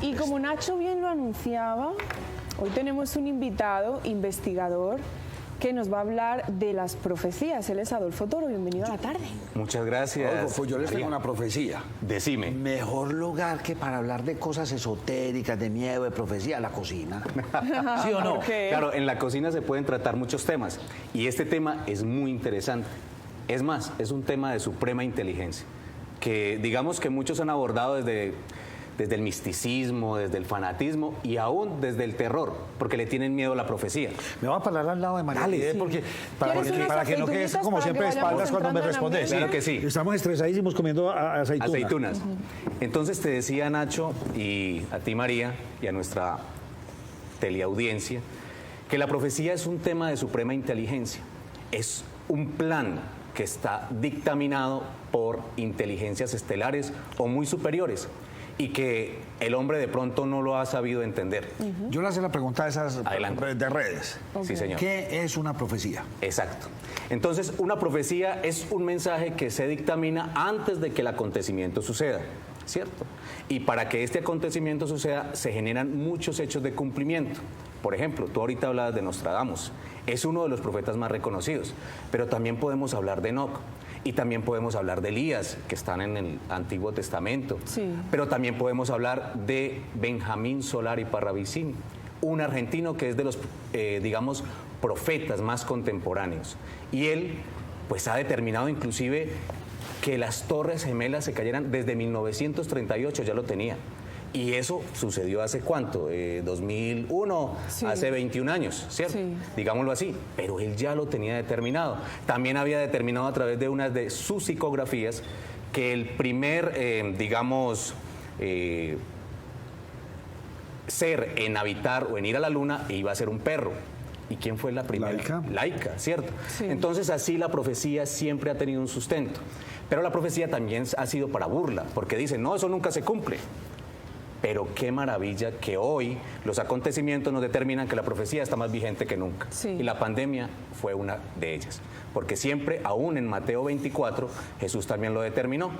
Y como Nacho bien lo anunciaba, hoy tenemos un invitado, investigador, que nos va a hablar de las profecías. Él es Adolfo Toro. Bienvenido a la tarde. Muchas gracias. Adolfo, yo les tengo una profecía. Decime. Mejor lugar que para hablar de cosas esotéricas, de miedo, de profecía, la cocina. ¿Sí o no? ¿Por qué? Claro, en la cocina se pueden tratar muchos temas y este tema es muy interesante. Es más, es un tema de suprema inteligencia, que digamos que muchos han abordado desde el misticismo, desde el fanatismo y aún desde el terror, porque le tienen miedo a la profecía. Me va a parar al lado de María. Dale, Pide, sí. porque ¿Quieres unas para que no quedes aceitunitas como para siempre que de espaldas vayamos cuando me entrando en respondes. ambiente? Claro que sí. Estamos estresadísimos comiendo aceitunas. Aceitunas. Entonces te decía, Nacho, y a ti, María, y a nuestra teleaudiencia, que la profecía es un tema de suprema inteligencia. Es un plan que está dictaminado por inteligencias estelares o muy superiores y que el hombre de pronto no lo ha sabido entender. Yo le hago la pregunta a esas Adelante. de redes. Sí, señor. ¿Qué es una profecía? Exacto. Entonces, una profecía es un mensaje que se dictamina antes de que el acontecimiento suceda, ¿cierto? Y para que este acontecimiento suceda, se generan muchos hechos de cumplimiento. Por ejemplo, tú ahorita hablabas de Nostradamus. Es uno de los profetas más reconocidos. Pero también podemos hablar de Enoc. Y también podemos hablar de Elías, que están en el Antiguo Testamento. Sí. Pero también podemos hablar de Benjamín Solari Parravicini, un argentino que es de los, digamos, profetas más contemporáneos. Y él, pues, ha determinado inclusive que las Torres Gemelas se cayeran desde 1938, ya lo tenía. Y eso sucedió hace ¿cuánto? 2001, Sí. hace 21 años, ¿cierto? Sí. Digámoslo así. Pero él ya lo tenía determinado. También había determinado a través de unas de sus psicografías que el primer, digamos, ser en habitar o en ir a la luna iba a ser un perro. ¿Y quién fue la primera? Laica. Laica, ¿cierto? Sí. Entonces así la profecía siempre ha tenido un sustento. Pero la profecía también ha sido para burla, porque dicen, no, eso nunca se cumple. Pero qué maravilla que hoy los acontecimientos nos determinan que la profecía está más vigente que nunca. Sí. Y la pandemia fue una de ellas. Porque siempre, aún en Mateo 24, Jesús también lo determinó.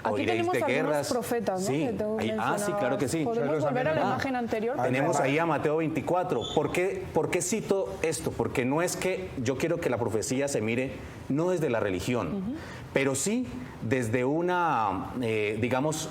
Aquí Oiréis tenemos de algunos guerras. profetas, ¿no? Sí. Que tú Sí, claro que sí. ¿Podemos volver a la imagen anterior? Tenemos ahí a Mateo 24. ¿Por qué cito esto? Porque no es que yo quiero que la profecía se mire no desde la religión, pero sí desde una, digamos,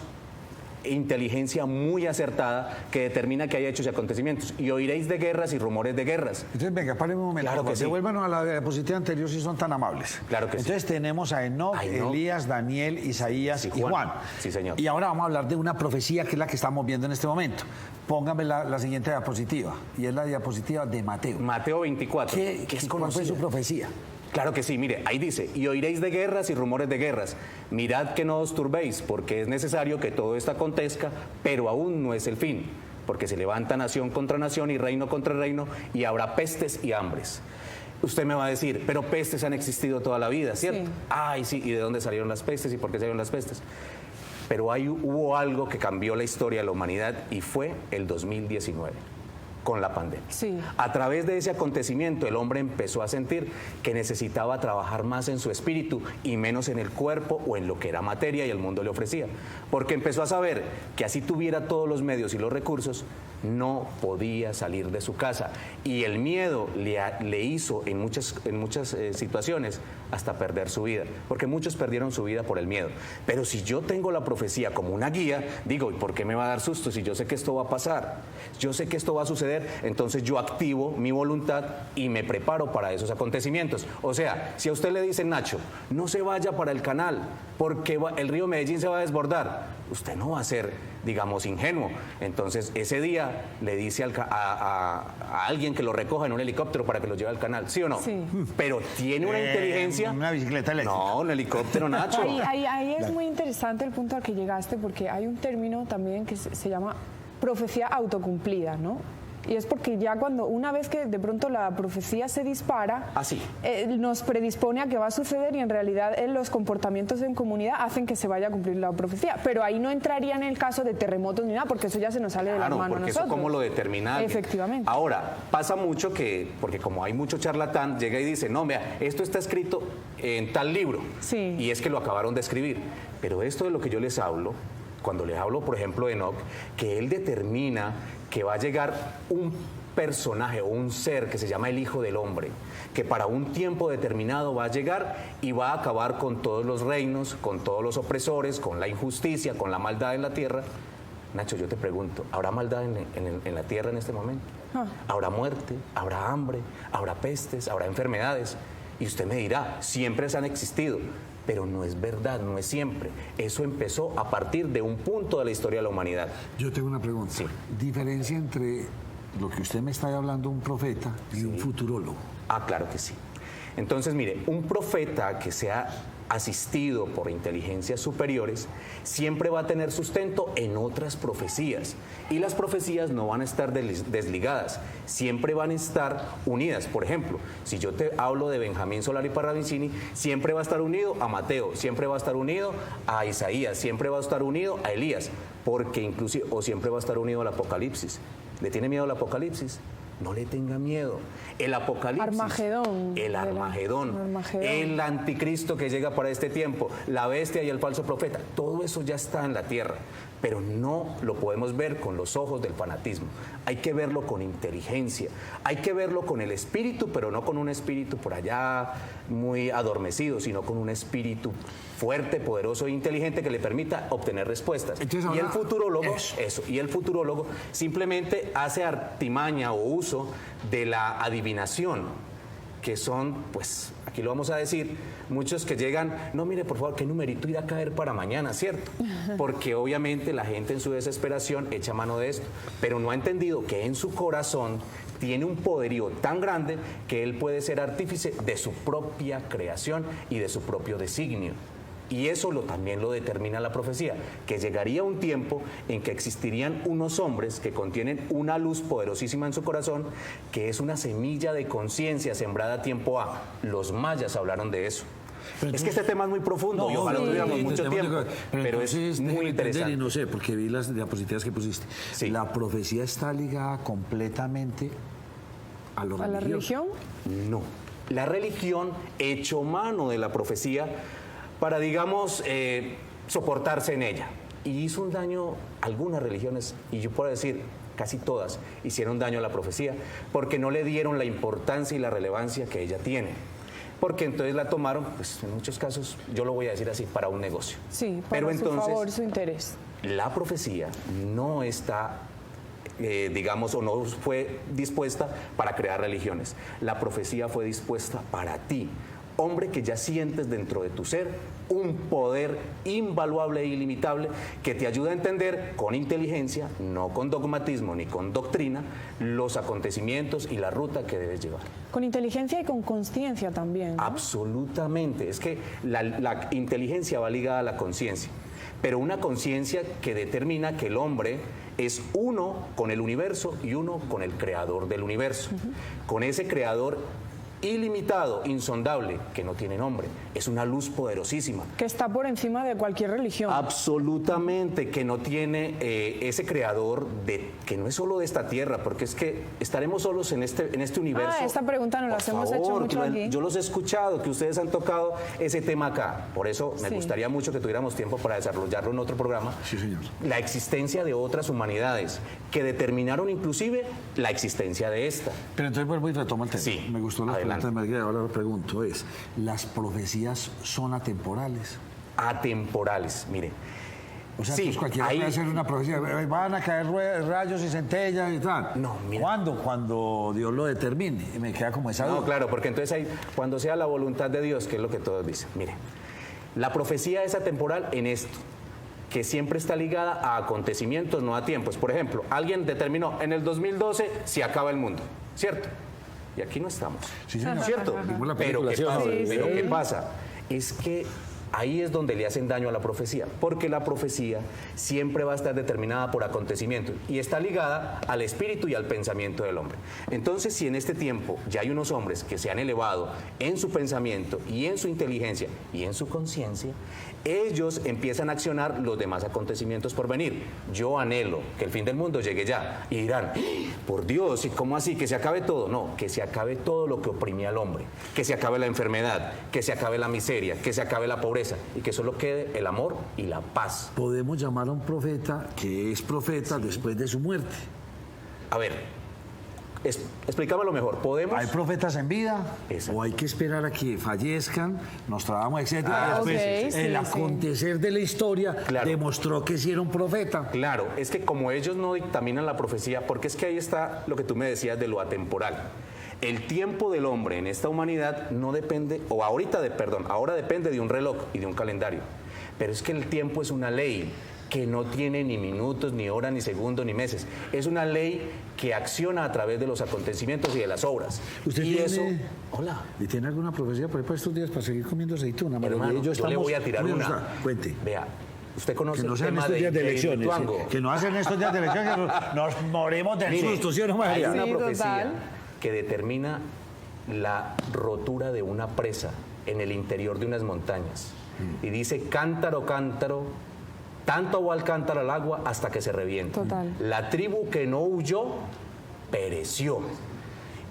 inteligencia muy acertada que determina que hay hechos y acontecimientos. Y oiréis de guerras y rumores de guerras. Entonces, venga, paren un momento. Claro que sí. Devuélvanos a la diapositiva anterior si son tan amables. Claro que sí. Entonces tenemos a Enoc, A Enoc, Elías, Daniel, Isaías sí, y Juan. Sí, señor. Y ahora vamos a hablar de una profecía que es la que estamos viendo en este momento. Póngame la siguiente diapositiva. Y es la diapositiva de Mateo. Mateo 24. que es ¿Cuál fue su conocida. profecía? Claro que sí, mire, ahí dice, y oiréis de guerras y rumores de guerras. Mirad que no os turbéis, porque es necesario que todo esto acontezca, pero aún no es el fin. Porque se levanta nación contra nación y reino contra reino, y habrá pestes y hambres. Usted me va a decir, pero pestes han existido toda la vida, ¿cierto? Sí. Ay, sí, ¿y de dónde salieron las pestes y por qué salieron las pestes? Pero hubo algo que cambió la historia de la humanidad y fue el 2019. Con la pandemia. Sí. A través de ese acontecimiento el hombre empezó a sentir que necesitaba trabajar más en su espíritu y menos en el cuerpo o en lo que era materia y el mundo le ofrecía. Porque empezó a saber que así tuviera todos los medios y los recursos, no podía salir de su casa. Y el miedo le hizo en muchas situaciones hasta perder su vida. Porque muchos perdieron su vida por el miedo. Pero si yo tengo la profecía como una guía, digo, ¿y por qué me va a dar susto si yo sé que esto va a pasar? Yo sé que esto va a suceder, entonces yo activo mi voluntad y me preparo para esos acontecimientos. O sea, si a usted le dicen, Nacho, no se vaya para el canal porque el río Medellín se va a desbordar, usted no va a ser, digamos, ingenuo. Entonces ese día le dice a alguien que lo recoja en un helicóptero para que lo lleve al canal, ¿sí o no? Sí. Pero tiene una inteligencia. Una bicicleta eléctrica. No, un helicóptero, Nacho. Ahí es muy interesante el punto al que llegaste, porque hay un término también que se llama profecía autocumplida, ¿no? Y es porque ya una vez que de pronto la profecía se dispara, Así. Nos predispone a que va a suceder y en realidad los comportamientos en comunidad hacen que se vaya a cumplir la profecía. Pero ahí no entraría en el caso de terremotos ni nada, porque eso ya se nos sale de las Claro, manos a porque nosotros. eso cómo lo determina alguien. Efectivamente. Ahora, pasa mucho porque como hay mucho charlatán, llega y dice, no, vea, esto está escrito en tal libro. Sí. Y es que lo acabaron de escribir. Pero esto de lo que yo les hablo cuando les hablo, por ejemplo, de Enoc, que él determina que va a llegar un personaje o un ser que se llama el Hijo del Hombre, que para un tiempo determinado va a llegar y va a acabar con todos los reinos, con todos los opresores, con la injusticia, con la maldad en la tierra. Nacho, yo te pregunto, ¿habrá maldad en la tierra en este momento? ¿Habrá muerte? ¿Habrá hambre? ¿Habrá pestes? ¿Habrá enfermedades? Y usted me dirá, siempre se han existido, pero no es verdad, no es siempre. Eso empezó a partir de un punto de la historia de la humanidad. Yo tengo una pregunta. Sí. ¿Diferencia entre lo que usted me está hablando, un profeta, y un futurólogo? Ah, claro que sí. Entonces, mire, un profeta que sea asistido por inteligencias superiores siempre va a tener sustento en otras profecías, y las profecías no van a estar desligadas, siempre van a estar unidas. Por ejemplo, si yo te hablo de Benjamín Solari Parravicini, siempre va a estar unido a Mateo, siempre va a estar unido a Isaías, siempre va a estar unido a Elías, porque inclusive, o siempre va a estar unido al Apocalipsis. ¿Le tiene miedo al Apocalipsis? No le tenga miedo. El Apocalipsis, Armagedón. el Armagedón, el anticristo que llega para este tiempo, la bestia y el falso profeta, todo eso ya está en la tierra, pero no lo podemos ver con los ojos del fanatismo. Hay que verlo con inteligencia, hay que verlo con el espíritu, pero no con un espíritu por allá muy adormecido, sino con un espíritu fuerte, poderoso e inteligente que le permita obtener respuestas. Entonces, y el futurólogo simplemente hace artimaña o uso de la adivinación, que son, pues, aquí lo vamos a decir, muchos que llegan, no, mire, por favor, ¿qué numerito irá a caer para mañana, cierto? Porque obviamente la gente en su desesperación echa mano de esto, pero no ha entendido que en su corazón tiene un poderío tan grande que él puede ser artífice de su propia creación y de su propio designio. Y eso también lo determina la profecía, que llegaría un tiempo en que existirían unos hombres que contienen una luz poderosísima en su corazón, que es una semilla de conciencia sembrada a tiempo A. Los mayas hablaron de eso. Pero es que este tema es muy profundo y ojalá tuviéramos mucho tiempo, pero es muy interesante. Y no sé, porque vi las diapositivas que pusiste. Sí. ¿La profecía está ligada completamente a lo religioso? ¿A la religión? No. La religión echó mano de la profecía para, digamos, soportarse en ella. Y hizo un daño a algunas religiones, y yo puedo decir, casi todas, hicieron daño a la profecía, porque no le dieron la importancia y la relevancia que ella tiene. Porque entonces la tomaron, pues en muchos casos, yo lo voy a decir así, para un negocio. Sí, para Pero entonces, su favor, su interés. La profecía no está, digamos, o no fue dispuesta para crear religiones. La profecía fue dispuesta para ti. Hombre, que ya sientes dentro de tu ser un poder invaluable e ilimitable que te ayuda a entender con inteligencia, no con dogmatismo ni con doctrina, los acontecimientos y la ruta que debes llevar. Con inteligencia y con consciencia también, ¿no? Absolutamente. Es que la inteligencia va ligada a la conciencia, pero una conciencia que determina que el hombre es uno con el universo y uno con el creador del universo. Con ese creador ilimitado, insondable, que no tiene nombre, es una luz poderosísima. Que está por encima de cualquier religión. Absolutamente, que no tiene ese creador que no es solo de esta tierra, porque es que estaremos solos en este universo. Esta pregunta nos la hemos hecho mucho aquí. Yo los he escuchado, que ustedes han tocado ese tema acá. Por eso me gustaría mucho que tuviéramos tiempo para desarrollarlo en otro programa. Sí, señor. La existencia de otras humanidades que determinaron inclusive la existencia de esta. Pero entonces vuelvo y retomo el tema. Sí, Me gustó la adelante. pregunta de Margarita. Ahora lo pregunto ¿las profecías son atemporales? Atemporales, mire. O sea, sí, pues cualquiera puede hacer una profecía. Van a caer rayos y centellas y tal. No, mira. ¿Cuándo? Cuando Dios lo determine. Y me queda como esa duda. No, claro, porque entonces cuando sea la voluntad de Dios, que es lo que todos dicen. Mire, la profecía es atemporal en esto, que siempre está ligada a acontecimientos, no a tiempos. Por ejemplo, alguien determinó, en el 2012 se acaba el mundo, ¿cierto? Y aquí no estamos. Sí, señor. ¿Cierto? Vimos la Pero película, ¿qué ¿sí o no? pasa? Sí, Pero sí. ¿qué pasa? Es que ahí es donde le hacen daño a la profecía, porque la profecía siempre va a estar determinada por acontecimientos y está ligada al espíritu y al pensamiento del hombre. Entonces, si en este tiempo ya hay unos hombres que se han elevado en su pensamiento y en su inteligencia y en su conciencia, ellos empiezan a accionar los demás acontecimientos por venir. Yo anhelo que el fin del mundo llegue ya. Y dirán, por Dios, ¿y cómo así? ¿Que se acabe todo? No, que se acabe todo lo que oprimía al hombre. Que se acabe la enfermedad, que se acabe la miseria, que se acabe la pobreza y que solo quede el amor y la paz. Podemos llamar a un profeta que es profeta después de su muerte. A ver, explícamelo mejor. ¿Podemos? ¿Hay profetas en vida? Exacto. ¿O hay que esperar a que fallezcan, nos trabamos, etcétera? Ah, Después, ok, el sí, acontecer de la historia Claro. demostró que sí era un profeta. Claro, es que como ellos no dictaminan la profecía, porque es que ahí está lo que tú me decías de lo atemporal. El tiempo del hombre en esta humanidad no depende, o ahora depende de un reloj y de un calendario. Pero es que el tiempo es una ley que no tiene ni minutos, ni horas, ni segundos, ni meses. Es una ley que acciona a través de los acontecimientos y de las obras. ¿Usted y tiene, eso, hola, ¿y tiene alguna profecía por ahí para estos días para seguir comiendo aceituna? hermano, yo le voy a tirar muy una. gusta. Cuente. Vea, usted conoce Que no el sean tema estos días de elecciones. Hidroituango. Que no hacen estos días de elecciones, que nos morimos del Mire, susto, ¿sí o no, hay María? una Sí, profecía total. que determina la rotura de una presa en el interior de unas montañas. Y dice, cántaro, cántaro, tanto va el cántaro al agua hasta que se revienta. Total. La tribu que no huyó, pereció.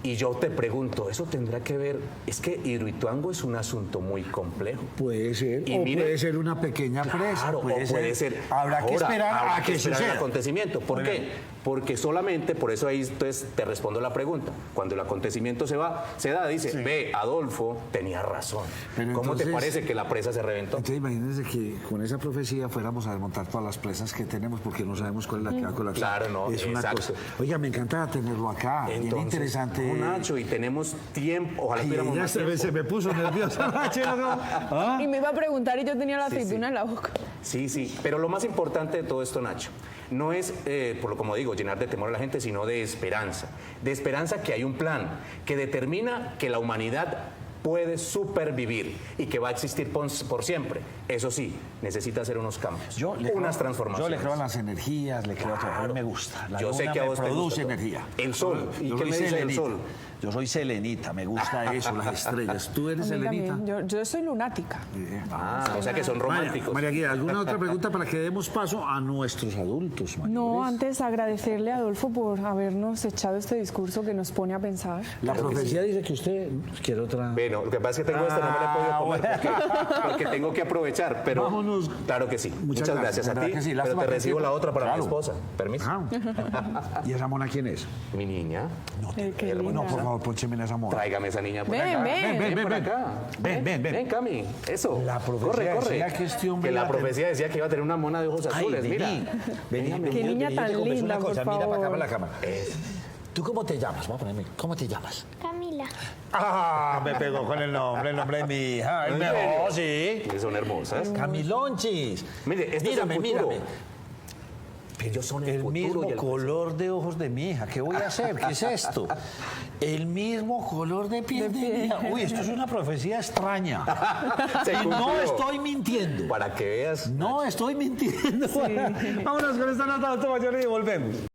Y yo te pregunto, ¿eso tendrá que ver? Es que Hidroituango es un asunto muy complejo. Puede ser, Y o mire, puede ser una pequeña presa. Claro, puede ser. Habrá que Ahora, esperar habrá a que esperar el suceda. acontecimiento. ¿Por Muy qué? bien. Porque solamente, por eso ahí entonces te respondo la pregunta. Cuando el acontecimiento se da, dice, ve, Adolfo tenía razón. Pero ¿Cómo te entonces- parece que la presa se reventó? Entonces imagínense que con esa profecía fuéramos a desmontar todas las presas que tenemos porque no sabemos cuál es la que va a colapsar. Claro, no, es una exacto. cosa. Oiga, me encanta tenerlo acá. Bien Entonces, interesante. no, Nacho, y tenemos tiempo. Ojalá Ay, tuviéramos ya más tiempo. se me puso nervioso. ¿Ah? Y me iba a preguntar y yo tenía la Sí, aceituna sí. en la boca. Sí, sí, pero lo más importante de todo esto, Nacho, no es, por lo como digo, llenar de temor a la gente, sino de esperanza. De esperanza que hay un plan que determina que la humanidad puede supervivir y que va a existir por siempre. Eso sí, necesita hacer unos cambios, unas transformaciones. Yo le creo a las energías, le creo a todo. A mí me gusta. La Yo sé luna que a me vos te produce gusta todo. energía. El sol. ¿Y Yo qué soy me dice del selenita. sol? Yo soy selenita, me gusta eso, las estrellas. ¿Tú eres A mí selenita? también. Yo soy lunática. O sea que son románticos. María Guía, ¿alguna otra pregunta para que demos paso a nuestros adultos mayores? No, antes agradecerle a Adolfo por habernos echado este discurso que nos pone a pensar. La profecía dice que usted quiere otra. Bueno, lo que pasa es que tengo esta, no me la he podido comer porque tengo que aprovechar, pero Vámonos. claro que sí. Muchas Muchas gracias a gracias, ti, que sí. pero Lástima te que recibo tiempo. la otra para Claro. mi esposa. Permiso. Ah. ¿Y esa mona quién es? Mi niña, Qué linda. No, por favor, póncheme esa mona. tráigame esa niña por Ven, acá. ven. por acá. Ven. Cami, eso. La profecía corre. decía que este hombre Que la iba a tener- profecía decía que iba a tener una mona de ojos azules, mira. Qué niña tan linda, por Mira para acá, favor. para la cámara. ¿Tú cómo te llamas? Voy a ponerme. ¿Cómo te llamas? Camila. Ah, me pegó con el nombre de mi hija. ¿En No, serio? sí. Que son hermosas. Camilonchis. Mire, este es el futuro. Ellos son el futuro mismo y el color de ojos de mi hija. ¿Qué voy a hacer? ¿Qué es esto? El mismo color de piel de mi hija. Uy, esto es una profecía extraña. Se Y no cumplió. estoy mintiendo. Para que veas. No estoy mintiendo. Vámonos con esta nota de mayor y volvemos.